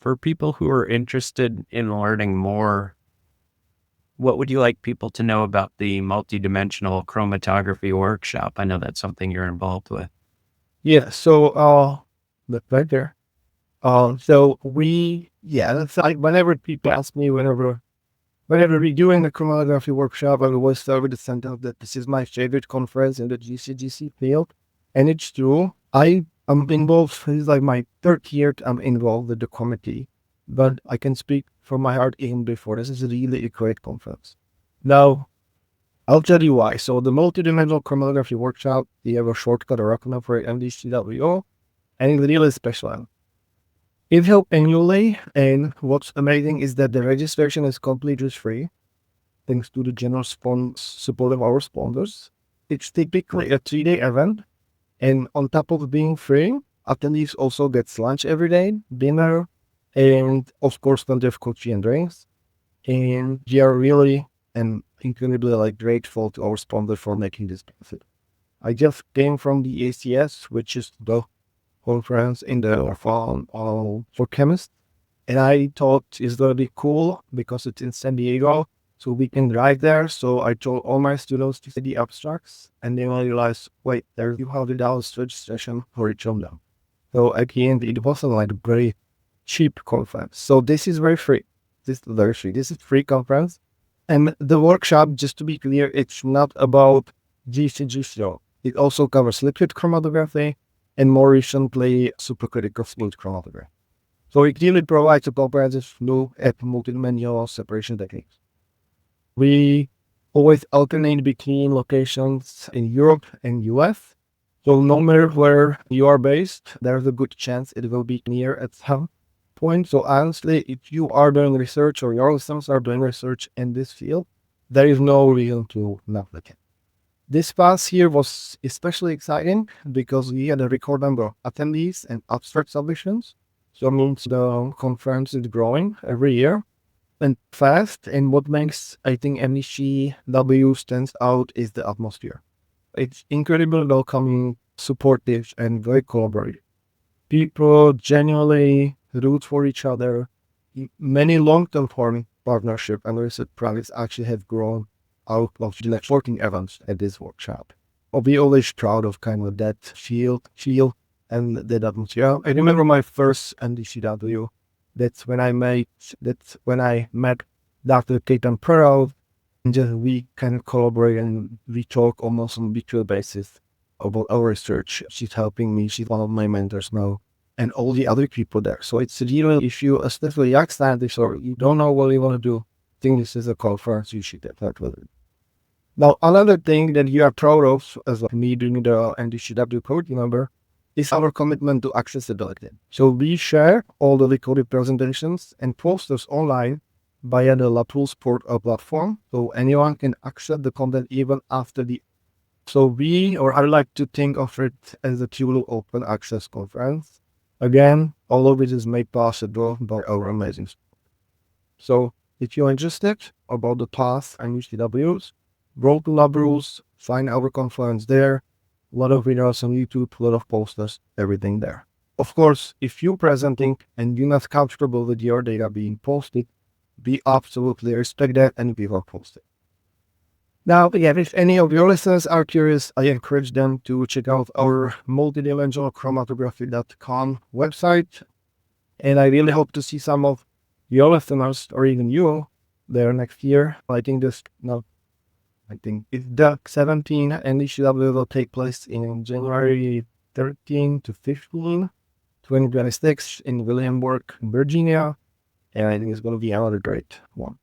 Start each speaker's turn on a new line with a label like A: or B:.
A: For people who are interested in learning more, what would you like people to know about the Multidimensional Chromatography Workshop? I know that's something you're involved with.
B: Yeah, so look right there. That's like whenever people ask me, whenever we're doing the chromatography workshop, I always start with the sentence that this is my favorite conference in the GCGC field. And it's true. I am involved, this is like my third year I'm involved with the committee, but I can speak from my heart even before. This is really a great conference. Now, I'll tell you why. So the Multidimensional Chromatography Workshop, they have a shortcut or acronym for MDCW, and it's really special. It held annually, and what's amazing is that the registration is completely free, thanks to the generous support of our sponsors. It's typically a 3-day event, and on top of being free, attendees also get lunch every day, dinner, and of course plenty of coffee and drinks. And we are really and incredibly grateful to our sponsor for making this possible. I just came from the ACS, which is the conference in the fall for chemists, and I thought it's gonna be cool because it's in San Diego, so we can drive there. So I told all my students to see the abstracts, and then I realized, wait, there's $200 registration for each of them. So again, it wasn't like a very cheap conference. So this is very free. This is very free. This is free conference. And the workshop, just to be clear, it's not about GCG. It also covers liquid chromatography and more recently supercritical fluid chromatography. So it really provides a comprehensive look at multidimensional separation techniques. We always alternate between locations in Europe and US. So no matter where you are based, there's a good chance it will be near at some point. So honestly, if you are doing research or your listeners are doing research in this field, there is no reason to not look at. This past year was especially exciting because we had a record number of attendees and abstract submissions. So it means the conference is growing every year and fast. And what makes, I think, MDCW stands out is the atmosphere. It's incredibly welcoming, supportive, and very collaborative. People genuinely root for each other. Many long-term partnership and research projects actually have grown out of the networking events at this workshop. I'll be always proud of kind of that feel and that atmosphere. I remember my first MDCW. That's when I met Dr. C³AL, and just we kind of collaborate and we talk almost on a weekly basis about our research. She's helping me. She's one of my mentors now, and all the other people there. So it's really, if you, especially young scientists, or you don't know what you want to do, I think this is a conference you should start with it. Now, another thing that you are proud of, as of me doing the MDCW code number, is our commitment to accessibility. So we share all the recorded presentations and posters online via the LabTools platform, so anyone can access the content even after the. So I like to think of it as a truly open access conference. Again, all of it is made possible by our amazing. So if you're interested about the path and UCWs, go to LabRules, find our conference there. A lot of videos on YouTube, a lot of posters, everything there. Of course, if you're presenting and you're not comfortable with your data being posted, we absolutely respect that and we will post it. Now, if any of your listeners are curious, I encourage them to check out our multidimensionalchromatography.com website. And I really hope to see some of your listeners or even you there next year. I think it's the 17th MDCW will take place in January 13 to 15, 2026 in Williamsburg, Virginia. And I think it's going to be another great one.